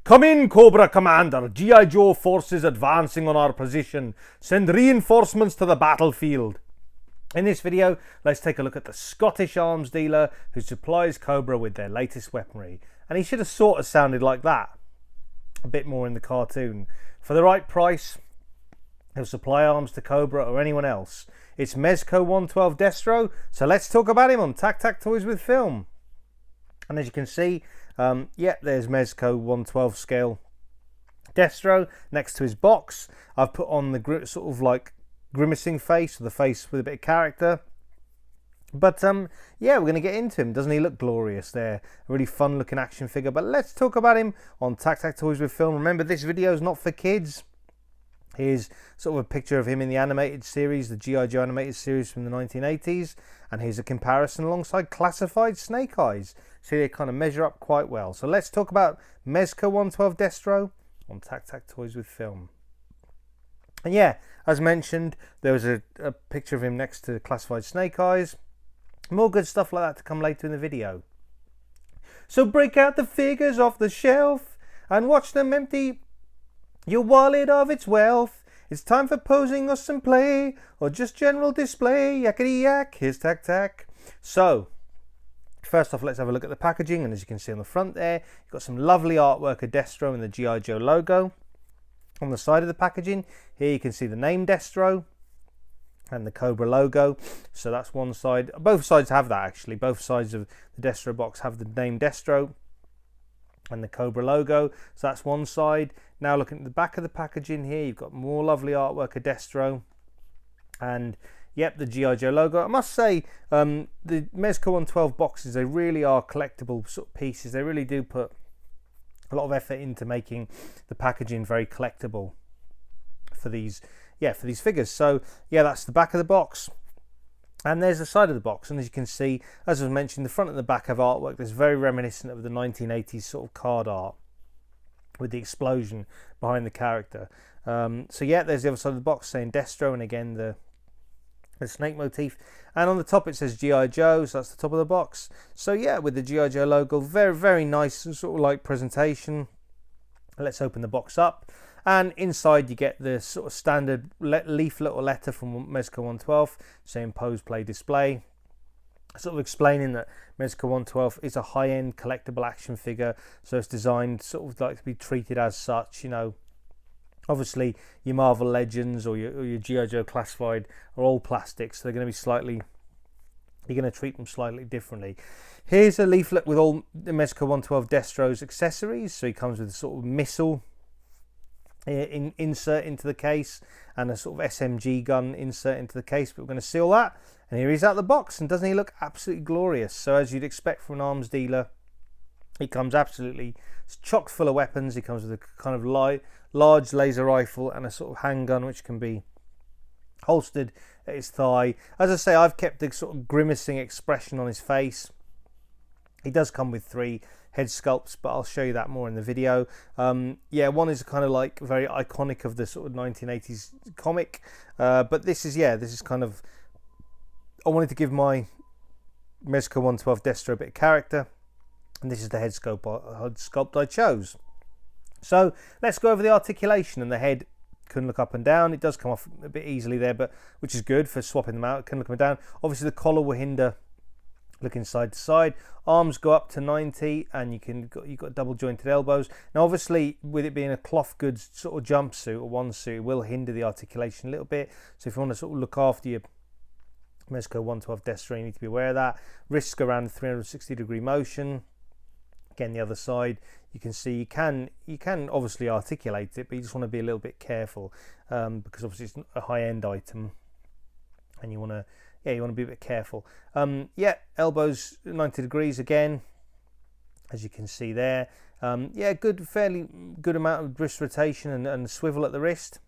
Come in, Cobra Commander. GI Joe forces advancing on our position. Send reinforcements to the battlefield. In this video, let's take a look at the Scottish arms dealer who supplies Cobra with their latest weaponry. And he should have sort of sounded like that. A bit more in the cartoon. For the right price, he'll supply arms to Cobra or anyone else. It's Mezco 112 Destro, so let's talk about him on TAKTAK Toys With Film. And as you can see, there's Mezco 112 scale Destro next to his box. I've put on the sort of like grimacing face, or the face with a bit of character. But we're going to get into him. Doesn't he look glorious there? A really fun looking action figure. But let's talk about him on TAKTAK Toys With Film. Remember, this video is not for kids. Here's sort of a picture of him in the animated series, the GI Joe animated series from the 1980s. And here's a comparison alongside classified Snake Eyes. See, they kind of measure up quite well. So let's talk about Mezco 112 Destro on TAKTAK Toys With Film. And yeah, as mentioned, there was a picture of him next to classified Snake Eyes. More good stuff like that to come later in the video. So break out the figures off the shelf and watch them empty your wallet of its wealth. It's time for posing or some play, or just general display. Yakety yak, here's TAKTAK. So, first off, let's have a look at the packaging. And as you can see on the front there, you've got some lovely artwork of Destro and the GI Joe logo. On the side of the packaging, here you can see the name Destro and the Cobra logo. So that's one side. Both sides have that actually. Both sides of the Destro box have the name Destro and the Cobra logo. So that's one side. Now looking at the back of the packaging here, you've got more lovely artwork of Destro and yep, the GI Joe logo. I must say, the Mezco 112 boxes, they really are collectible sort of pieces. They really do put a lot of effort into making the packaging very collectible for these figures. So yeah, that's the back of the box. And there's the side of the box, and as you can see, as I mentioned, the front and the back have artwork that's very reminiscent of the 1980s sort of card art with the explosion behind the character. So yeah, there's the other side of the box saying Destro, and again the snake motif, and on the top it says GI Joe, so that's the top of the box. So yeah, with the GI Joe logo, very, very nice sort of like presentation. Let's open the box up. And inside you get the sort of standard leaflet or letter from Mezco 112 saying pose, play, display. Sort of explaining that Mezco 112 is a high-end collectible action figure. So it's designed sort of like to be treated as such, you know. Obviously your Marvel Legends or your GI Joe Classified are all plastic. So they're going to be slightly, you're going to treat them slightly differently. Here's a leaflet with all the Mezco 112 Destro's accessories. So he comes with a sort of missile insert into the case and a sort of SMG gun insert into the case, but we're going to see all that. And here he's out the box, and doesn't he look absolutely glorious? So as you'd expect from an arms dealer, he comes absolutely chock full of weapons. He comes with a kind of large laser rifle and a sort of handgun which can be holstered at his thigh. As I say, I've kept a sort of grimacing expression on his face. He does come with 3 head sculpts, but I'll show you that more in the video. One is kind of like very iconic of the sort of 1980s comic, but this is kind of, I wanted to give my Mezco 112 Destro a bit of character, and this is the head sculpt I chose. So let's go over the articulation. And the head can look up and down. It does come off a bit easily there, but which is good for swapping them out. It can look up and down. Obviously the collar will hinder looking side to side. Arms go up to 90, and you've got double jointed elbows. Now obviously with it being a cloth goods sort of jumpsuit or one suit, it will hinder the articulation a little bit. So if you want to sort of look after your Mezco 112 Destro, you need to be aware of that. Wrists go around 360-degree motion. Again, the other side, you can see you can obviously articulate it, but you just want to be a little bit careful because obviously it's a high-end item, and you want to be a bit careful. Elbows 90 degrees again, as you can see there. Fairly good amount of wrist rotation and swivel at the wrist.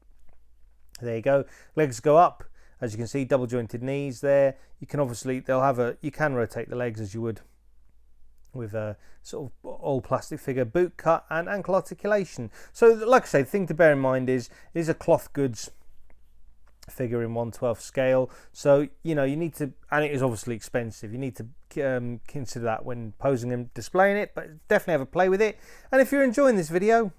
There you go. Legs go up, as you can see, double jointed knees there. You can obviously, you can rotate the legs as you would with a sort of all plastic figure. Boot cut and ankle articulation. So like I say, the thing to bear in mind is it is a cloth goods figure in 1/12 scale. So you know, you need to, and it is obviously expensive, you need to consider that when posing and displaying it, but definitely have a play with it. And if you're enjoying this video,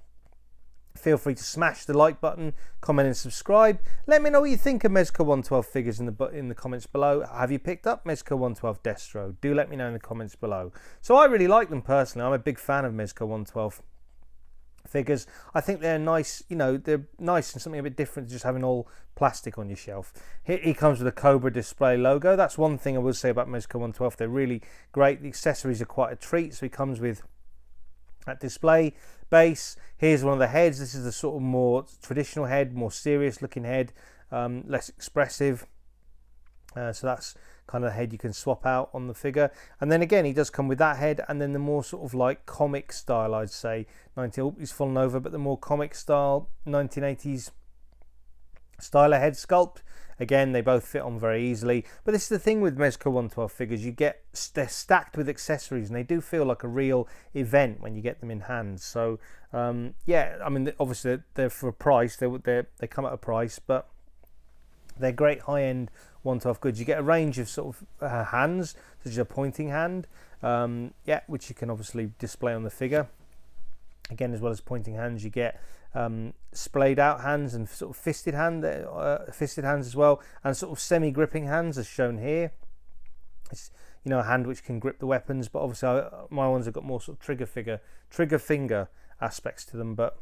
feel free to smash the like button, comment and subscribe. Let me know what you think of Mezco 1/12 figures in the comments below. Have you picked up Mezco 1/12 Destro? Do let me know in the comments below. So I really like them personally. I'm a big fan of Mezco 1/12 figures. I think they're nice, you know, they're nice and something a bit different to just having all plastic on your shelf. He comes with a Cobra display logo. That's one thing I will say about Mezco 1/12. They're really great. The accessories are quite a treat. So he comes with that display base. Here's one of the heads. This is the sort of more traditional head, more serious looking head, less expressive. So that's kind of the head you can swap out on the figure. And then again, he does come with that head, and then the more sort of like comic style, I'd say, he's fallen over, but the more comic style 1980s style of head sculpt. Again, they both fit on very easily. But this is the thing with Mezco 1/12 figures, they're stacked with accessories, and they do feel like a real event when you get them in hand. So yeah, I mean, obviously they're for a price. They come at a price, but they're great high-end 1/12 goods. You get a range of sort of hands, such as a pointing hand, yeah, which you can obviously display on the figure. Again, as well as pointing hands, you get splayed out hands and sort of fisted hands as well, and sort of semi-gripping hands as shown here. It's, you know, a hand which can grip the weapons, but obviously my ones have got more sort of trigger finger aspects to them. But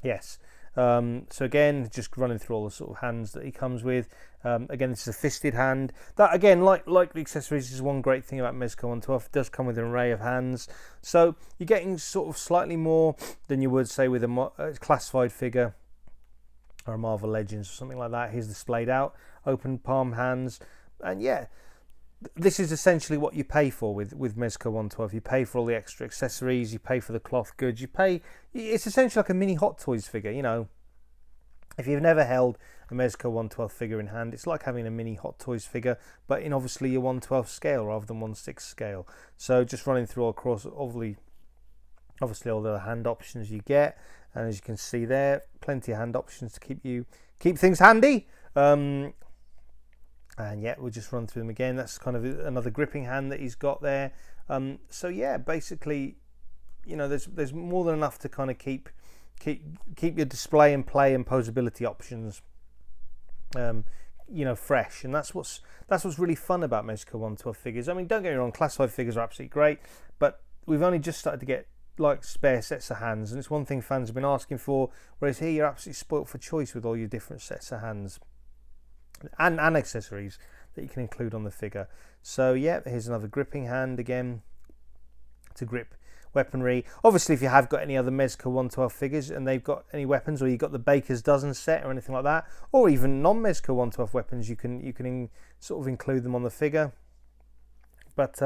yes, so again, just running through all the sort of hands that he comes with. Again, this is a fisted hand. That again, like the accessories, is one great thing about Mezco 1/12. It does come with an array of hands, so you're getting sort of slightly more than you would say with a classified figure or a Marvel Legends or something like that. Here's the splayed out open palm hands, and yeah, this is essentially what you pay for with Mezco 1/12. You pay for all the extra accessories, you pay for the cloth goods, it's essentially like a mini Hot Toys figure. You know, if you've never held a Mezco 1/12 figure in hand, it's like having a mini Hot Toys figure, but in obviously your 1/12 scale rather than 1/6 scale. So just running through across obviously all the hand options you get, and as you can see there, plenty of hand options to keep things handy. And yeah, we'll just run through them again. That's kind of another gripping hand that he's got there. So yeah, basically, you know, there's more than enough to kind of keep your display and play and posability options, you know, fresh. And that's what's really fun about Mezco 1/12 figures. I mean, don't get me wrong, classified figures are absolutely great, but we've only just started to get like spare sets of hands, and it's one thing fans have been asking for, whereas here you're absolutely spoilt for choice with all your different sets of hands and accessories that you can include on the figure. So yeah, here's another gripping hand again to grip weaponry. Obviously, if you have got any other Mezco 1/12 figures and they've got any weapons, or you've got the Baker's Dozen set or anything like that, or even non-Mezco 1/12 weapons, you can sort of include them on the figure. But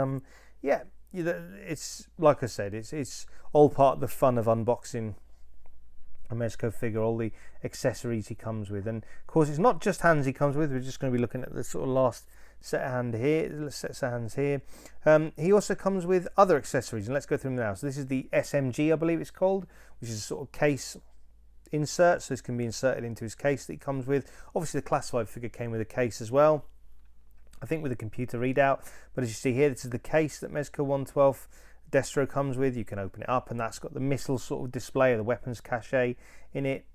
yeah, it's like I said, it's all part of the fun of unboxing a Mezco figure, all the accessories he comes with. And of course, it's not just hands he comes with. We're just going to be looking at the sort of last set of hands here. He also comes with other accessories, and let's go through them now. So this is the SMG, I believe it's called, which is a sort of case insert. So this can be inserted into his case that he comes with. Obviously, the classified figure came with a case as well, I think with a computer readout. But as you see here, this is the case that Mezco 1/12 Destro comes with. You can open it up, and that's got the missile sort of display, or the weapons cache in it.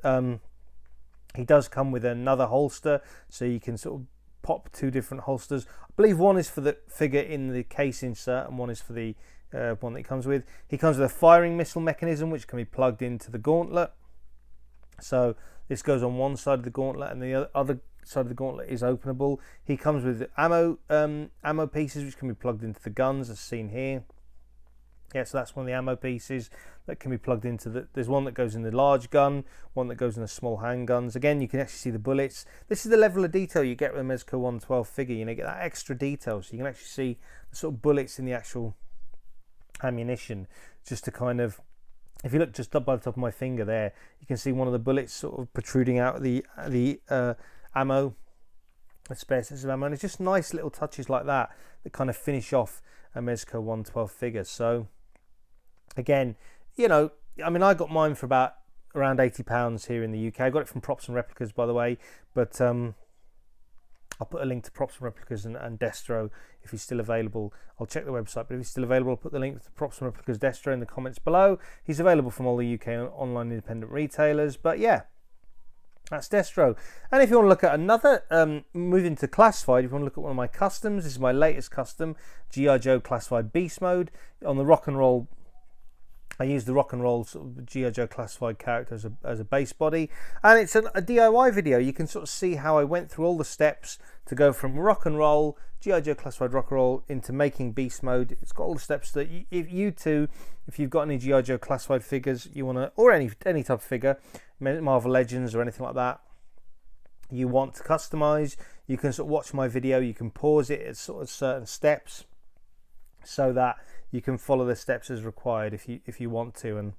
He does come with another holster, so you can sort of pop two different holsters. I believe one is for the figure in the case insert, and one is for the one that he comes with. He comes with a firing missile mechanism, which can be plugged into the gauntlet. So this goes on one side of the gauntlet, and the other side of the gauntlet is openable. He comes with ammo pieces, which can be plugged into the guns, as seen here. Yeah, so that's one of the ammo pieces that can be plugged into there's one that goes in the large gun, one that goes in the small handguns. Again, you can actually see the bullets. This is the level of detail you get with a Mezco 1/12 figure. You know, you get that extra detail, so you can actually see the sort of bullets in the actual ammunition. Just to kind of, if you look just up by the top of my finger there, you can see one of the bullets sort of protruding out of the ammo, the spare sets of ammo. And it's just nice little touches like that kind of finish off a Mezco 1/12 figure. So again, you know, I mean, I got mine for about around £80 here in the UK. I got it from Props and Replicas, by the way, but I'll put a link to Props and Replicas and Destro if he's still available. I'll check the website, but if he's still available, I'll put the link to Props and Replicas Destro in the comments below. He's available from all the UK online independent retailers. But yeah, that's Destro. And if you want to look at another, moving to classified, if you want to look at one of my customs, this is my latest custom, GI Joe Classified Beast Mode. On the Rock and Roll, I use the Rock and Roll sort of GI Joe Classified character as a base body, and it's a DIY video. You can sort of see how I went through all the steps to go from Rock and Roll, GI Joe Classified Rock and Roll, into making Beast Mode. It's got all the steps that if you've got any GI Joe Classified figures you want to, or any type of figure, Marvel Legends or anything like that, you want to customize, you can sort of watch my video. You can pause it at sort of certain steps so that you can follow the steps as required if you want to, and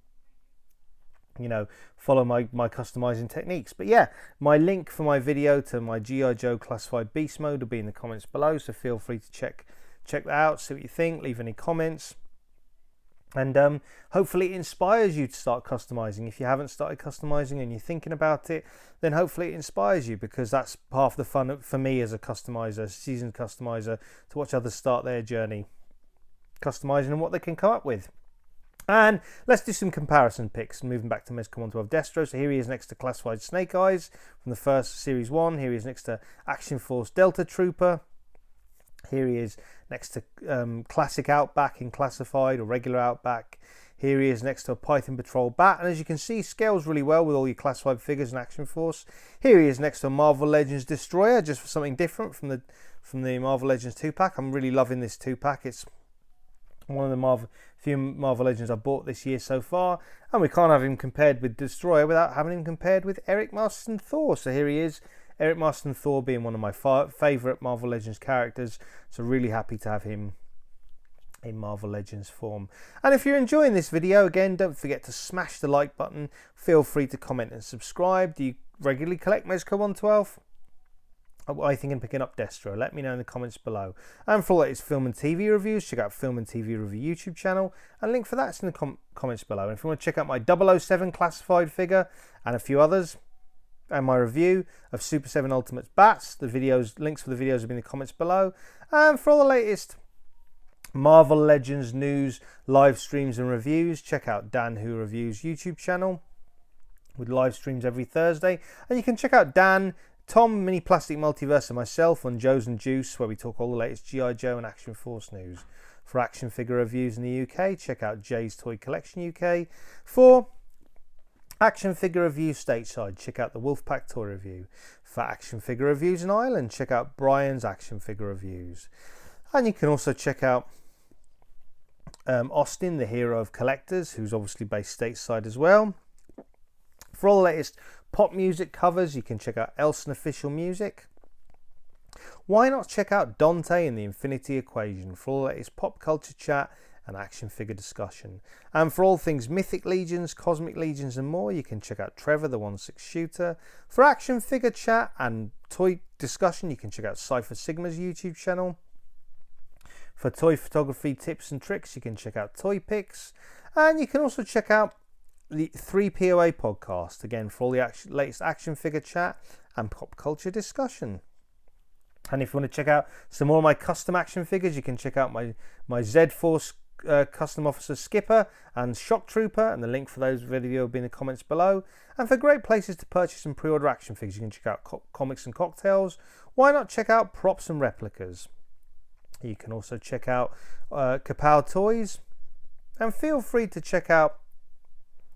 you know, follow my customizing techniques. But yeah, my link for my video to my GI Joe Classified Beast Mode will be in the comments below, so feel free to check that out, see what you think, leave any comments, and hopefully it inspires you to start customizing. If you haven't started customizing and you're thinking about it, then hopefully it inspires you, because that's half the fun for me as a customizer, seasoned customizer, to watch others start their journey customizing and what they can come up with. And let's do some comparison picks. Moving back to Mezco 112 Destro. So here he is next to Classified Snake Eyes from the first Series 1. Here he is next to Action Force Delta Trooper. Here he is next to Classic Outback in Classified, or regular Outback. Here he is next to a Python Patrol Bat. And as you can see, scales really well with all your Classified figures and Action Force. Here he is next to a Marvel Legends Destroyer, just for something different from the Marvel Legends 2-pack. I'm really loving this 2-pack. It's one of the few Marvel Legends I've bought this year so far, and we can't have him compared with Destroyer without having him compared with Eric Masterson Thor. So here he is, Eric Masterson Thor being one of my favourite Marvel Legends characters, so really happy to have him in Marvel Legends form. And if you're enjoying this video, again, don't forget to smash the like button. Feel free to comment and subscribe. Do you regularly collect Mezco 112? What are you thinking picking up Destro? Let me know in the comments below. And for all that is film and TV reviews, check out Film and TV Review YouTube channel, and link for that's in the comments below. And if you want to check out my 007 Classified figure and a few others, and my review of Super 7 Ultimates Bats, the links for the videos will be in the comments below. And for all the latest Marvel Legends news, live streams and reviews, check out Dan Who Reviews YouTube channel with live streams every Thursday. And you can check out Dan, Tom, Mini Plastic Multiverse, and myself on Joe's and Juice, where we talk all the latest GI Joe and Action Force news. For action figure reviews in the UK, check out Jay's Toy Collection UK. For action figure reviews stateside, check out the Wolfpack Toy Review. For action figure reviews in Ireland, check out Brian's Action Figure Reviews. And you can also check out Austin, the hero of collectors, who's obviously based stateside as well. For all the latest pop music covers, you can check out Elson Official Music. Why not check out Dante and the Infinity Equation for all the latest pop culture chat and action figure discussion. And for all things Mythic Legions, Cosmic Legions and more, you can check out Trevor the 1/6 Shooter. For action figure chat and toy discussion, you can check out Cypher Sigma's YouTube channel. For toy photography tips and tricks, you can check out Toy Picks. And you can also check out the 3POA podcast, again, for all the latest action figure chat and pop culture discussion. And if you want to check out some more of my custom action figures, you can check out my Z-Force Custom Officer Skipper and Shock Trooper, and the link for those videos will be in the comments below. And for great places to purchase and pre-order action figures, you can check out Comics and Cocktails. Why not check out Props and Replicas? You can also check out Kapow Toys, and feel free to check out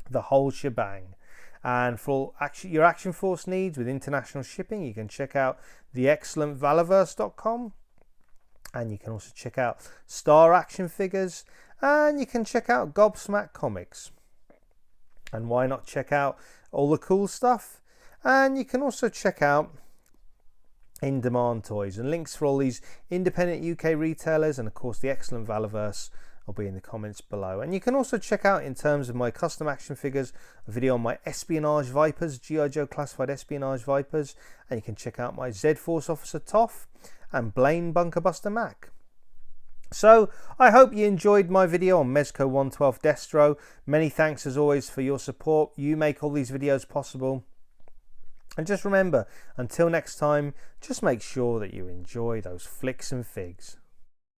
the whole shebang. And for your Action Force needs with international shipping, you can check out the excellent Valiverse.com, and you can also check out Star Action Figures, and you can check out Gobsmack Comics. And why not check out all the cool stuff? And you can also check out In Demand Toys, and links for all these independent UK retailers and of course the excellent Valiverse will be in the comments below. And you can also check out, in terms of my custom action figures, a video on my Espionage Vipers, GI Joe Classified Espionage Vipers, and you can check out my Z-Force Officer Toph and Blaine Bunker Buster Mac. So, I hope you enjoyed my video on Mezco 112 Destro. Many thanks as always for your support. You make all these videos possible. And just remember, until next time, just make sure that you enjoy those flicks and figs.